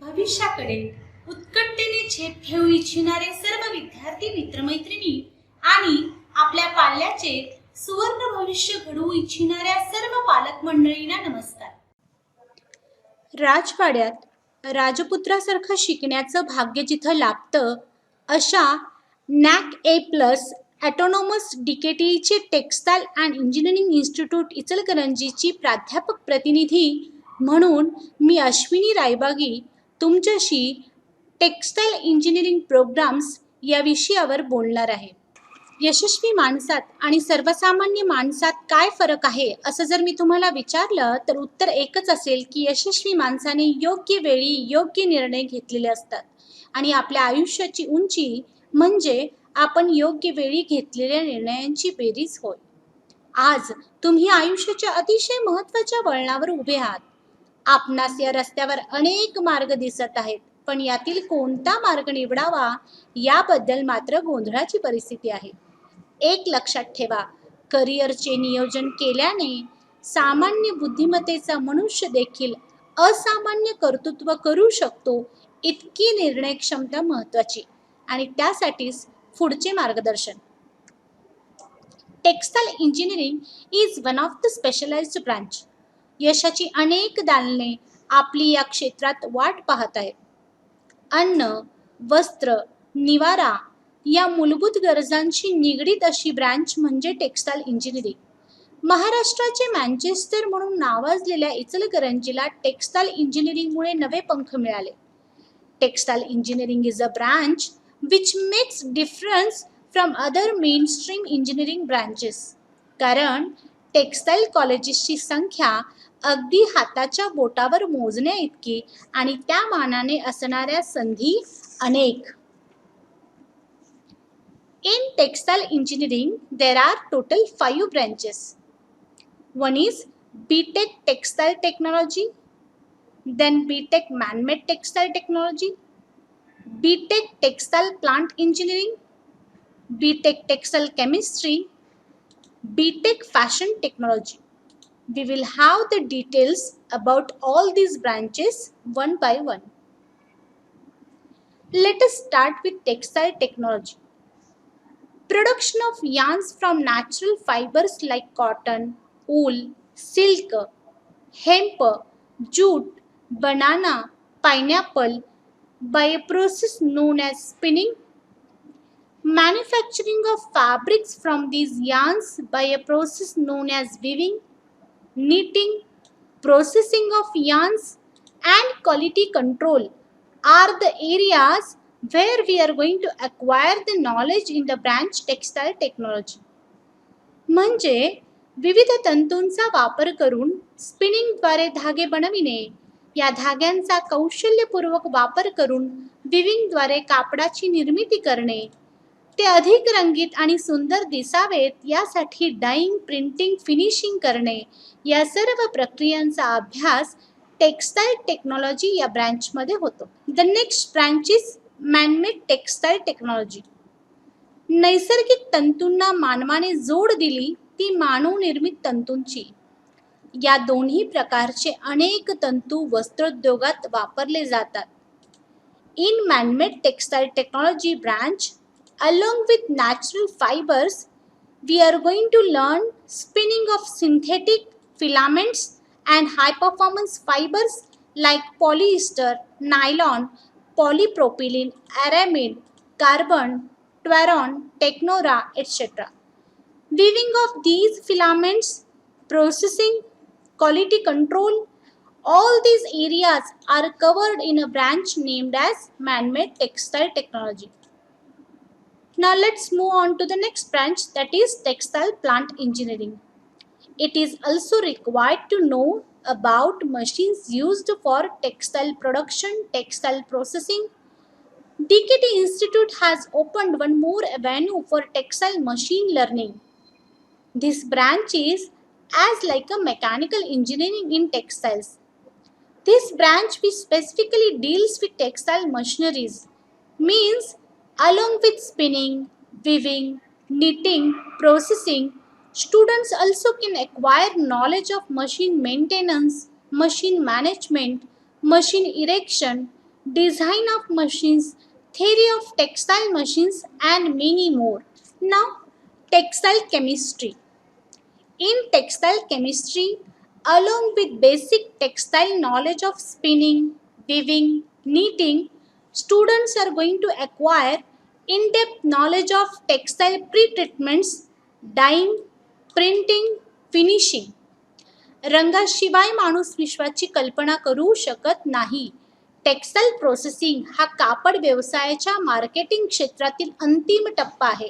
भविष्याकडे उत्कंठेने झेप घेऊ इच्छिणारे सर्व विद्यार्थी मित्रमैत्रिणी आणि आपल्या पाल्याचे सुवर्ण भविष्य घडवू इच्छिणाऱ्या सर्व पालक मंडळींना नमस्कार. राजवाड्यात राजपुत्रासारखं शिकण्याचं भाग्य जिथं लाभतं अशा NAC A+ ऑटोनॉमस DKTEचे टेक्स्टाईल अँड इंजिनिअरिंग इन्स्टिट्यूट इचलकरंजीची प्राध्यापक प्रतिनिधी म्हणून मी अश्विनी रायबागी तुमच्याशी टेक्स्टाईल इंजिनिअरिंग प्रोग्राम्स या विषयावर बोलणार आहे. यशस्वी माणसात आणि सर्वसामान्य माणसात काय फरक आहे असं जर मी तुम्हाला विचारलं तर उत्तर एकच असेल की यशस्वी माणसाने योग्य वेळी योग्य निर्णय घेतलेले असतात आणि आपल्या आयुष्याची उंची म्हणजे आपण योग्य वेळी घेतलेल्या निर्णयांची बेरीज होय. आज तुम्ही आयुष्याच्या अतिशय महत्त्वाच्या वळणावर उभे आहात. आपणास या रस्त्यावर अनेक मार्ग दिसत आहेत, पण यातील कोणता मार्ग निवडावा याबद्दल मात्र गोंधळाची परिस्थिती आहे. एक लक्षात ठेवा, करिअरचे नियोजन केल्याने सामान्य बुद्धिमत्तेचा मनुष्य देखील असामान्य कर्तृत्व करू शकतो इतकी निर्णय क्षमता महत्त्वाची आणि त्यासाठीच पुढचे मार्गदर्शन. Textile engineering is one of the specialized branch. यशाची अनेक दालने आपली या क्षेत्रात वाट पाहत आहेत. अन्न, वस्त्र, निवारा या मूलभूत गरजांशी निगडीत अशी ब्रँच म्हणजे टेक्स्टाईल इंजिनिअरिंग. महाराष्ट्राचे मँचेस्टर म्हणून नावाजलेल्या इचलकरंजीला टेक्स्टाईल इंजिनिअरिंगमुळे नवे पंख मिळाले. Textile engineering is a branch which makes difference from other mainstream engineering branches. कारण टेक्स्टाईल कॉलेजेसची संख्या अगदी हाताच्या बोटावर मोजण्या इतकी आणि त्या मानाने असणाऱ्या संधी अनेक. In textile engineering, there are total 5 branches. One is BTech Textile Technology, then BTech Man-Made Textile Technology, BTech Textile Plant Engineering, BTech Textile Chemistry, BTech Fashion Technology. We will have the details about all these branches one by one. Let us start with textile technology. Production of yarns from natural fibers like cotton, wool, silk, hemp, jute, banana, pineapple by a process known as spinning. Manufacturing of fabrics from these yarns by a process known as weaving. Knitting, processing of yarns and quality control are the areas where we are going to acquire the knowledge in the branch textile technology. म्हणजे विविध तंतूंचा वापर करून स्पिनिंगद्वारे धागे बनविणे, या धाग्यांचा कौशल्यपूर्वक वापर करून विविंगद्वारे कापडाची निर्मिती करणे, ते अधिक रंगीत आणि सुंदर दिसावेत यासाठी डाईंग, प्रिंटिंग, फिनिशिंग करणे, या सर्व प्रक्रियांचा अभ्यास टेक्स्टाईल टेक्नॉलॉजी या ब्रँचमध्ये होतो. The next branch is man-made textile technology. नैसर्गिक तंतूंना मानवाने जोड दिली ती मानवनिर्मित तंतूंची. या दोन्ही प्रकारचे अनेक तंतू वस्त्रोद्योगात वापरले जातात. In manmade textile technology branch, along with natural fibers, we are going to learn spinning of synthetic filaments and high performance fibers like polyester, nylon, polypropylene, aramid, carbon, twaron, technora, etc. Weaving of these filaments, processing, quality control, all these areas are covered in a branch named as man-made textile technology. Now let's move on to the next branch, that is textile plant engineering. It is also required to know about machines used for textile production, textile processing. DKT Institute has opened one more avenue for textile machine learning. This branch is as like a mechanical engineering in textiles. This branch which specifically deals with textile machineries, means along with spinning, weaving, knitting, processing, students also can acquire knowledge of machine maintenance, machine management, machine erection, design of machines, theory of textile machines, and many more. Now, textile chemistry. In textile chemistry, along with basic textile knowledge of spinning, weaving, knitting, students are going to acquire in-depth knowledge of textile pre-treatments, dyeing, printing, finishing. रंगाशिवाय माणूस विश्वाची कल्पना करू शकत नाही. Textile processing हा कापड व्यवसायाच्या marketing क्षेत्रातील अंतिम टप्पा आहे.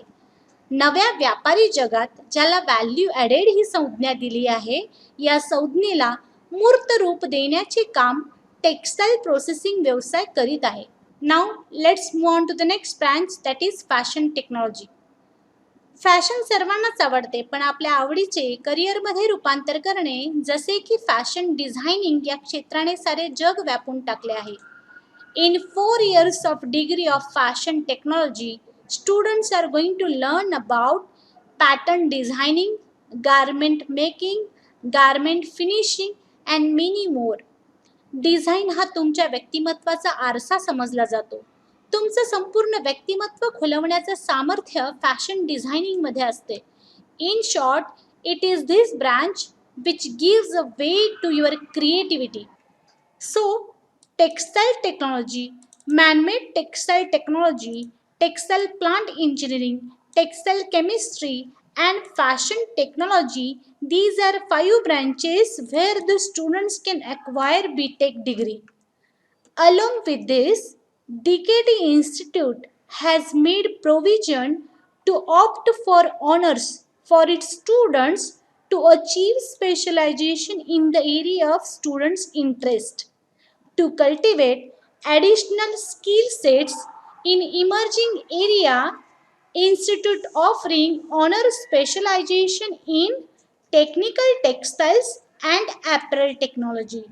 नव्या व्यापारी जगात ज्याला व्हॅल्यू ॲडेड ही संज्ञा दिली आहे, या संज्ञेला मूर्त रूप देण्याचे काम टेक्सटाईल प्रोसेसिंग व्यवसाय करीत आहे. Now let's move on to the next branch, that is fashion technology. Fashion सर्वांनाच आवडते, पण आपल्या आवडीचे करिअरमध्ये रूपांतर करणे, जसे की फॅशन डिझायनिंग या क्षेत्राने सारे जग व्यापून टाकले आहे. In 4 years of degree of fashion technology, students are going to learn about pattern designing, garment making, garment finishing and many more. Design हा तुमच्या व्यक्तिमत्वाचा आरसा समजला जातो. तुमचं संपूर्ण व्यक्तिमत्व खुलवण्याचं सामर्थ्य फॅशन डिझायनिंगमध्ये असते. In short, it is this branch which gives a way to your creativity. So, textile technology, man-made textile technology, textile plant engineering, textile chemistry, and fashion technology, these are 5 branches where the students can acquire BTech degree. Along with this, DKT Institute has made provision to opt for honors for its students to achieve specialization in the area of students' interest. To cultivate additional skill sets in emerging area, institute offering honor specialization in technical textiles and apparel technology.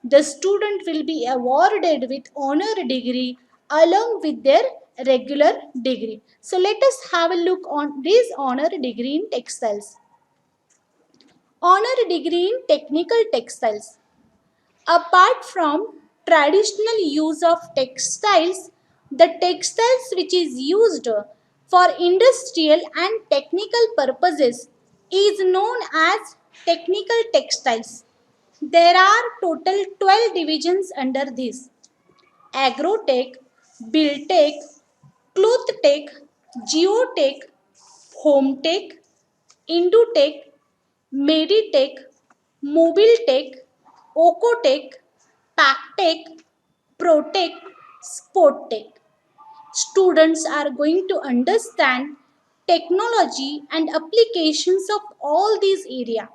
The student will be awarded with honor degree along with their regular degree. So let us have a look on this honor degree in textiles. Honor degree in technical textiles. Apart from traditional use of textiles, the textiles which is used for industrial and technical purposes is known as technical textiles. There are total 12 divisions under this: Agrotech, Buildtech, Clothtech, Geotech, Hometech, Indutech, Meditech, Mobiltech, Ocotech, Pactech, Protech, Sporttech. Students are going to understand technology and applications of all these areas.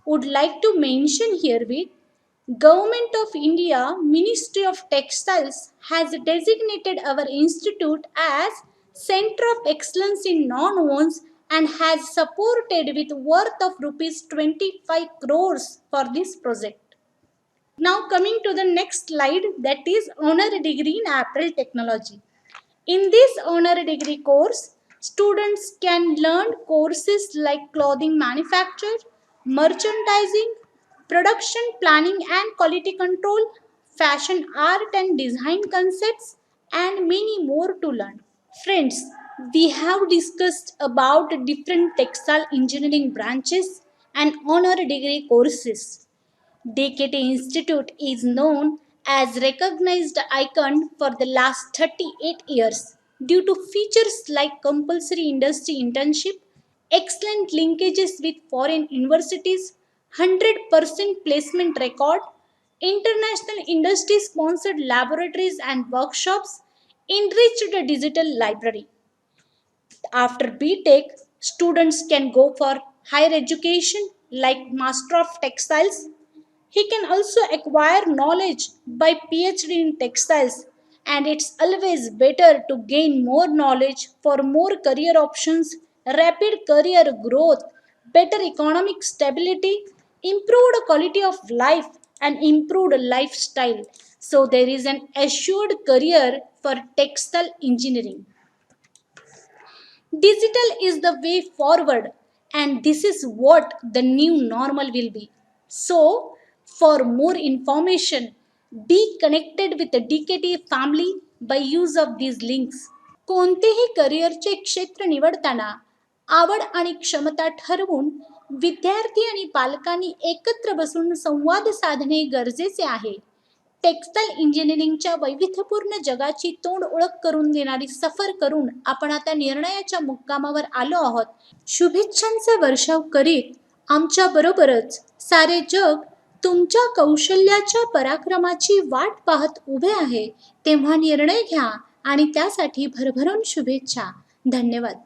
Would like to mention here with Government of India Ministry of Textiles has designated our institute as Center of Excellence in Non-Wounds and has supported with worth of rupees 25 crores for this project. Now coming to the next slide, that is honor degree in apparel technology. In this honor degree course, students can learn courses like clothing manufacture, merchandising, production planning and quality control, fashion art and design concepts, and many more to learn. Friends, we have discussed about different textile engineering branches and honor degree courses. DKT Institute is known as recognized icon for the last 38 years due to features like compulsory industry internship, excellent linkages with foreign universities, 100% placement record, international industry sponsored laboratories and workshops, enriched digital library. After BTech, students can go for higher education like Master of Textiles. He can also acquire knowledge by PhD in textiles, and it's always better to gain more knowledge for more career options, rapid career growth, better economic stability, improved quality of life, and improved lifestyle. So there is an assured career for textile engineering. Digital is the way forward, and this is what the new normal will be. So, for more information, Be connected with a DKT family by use of these links. कोणतेही करिअरचे क्षेत्र निवडताना आवड आणि क्षमता ठरवून विद्यार्थी आणि पालकांनी एकत्र बसून संवाद साधणे गरजेचे आहे. टेक्सटाईल इंजिनिअरिंगच्या वैविध्यपूर्ण जगाची तोंड ओळख करून देणारी सफर करून आपण आता निर्णयाच्या मुक्कामावर आलो आहोत. शुभेच्छांचा वर्षाव करीत आमच्या बरोबरच सारे जग तुमच्या कौशल्याच्या पराक्रमाची वाट पाहत उभे आहे. तेव्हा निर्णय घ्या आणि त्यासाठी भरभरून शुभेच्छा. धन्यवाद.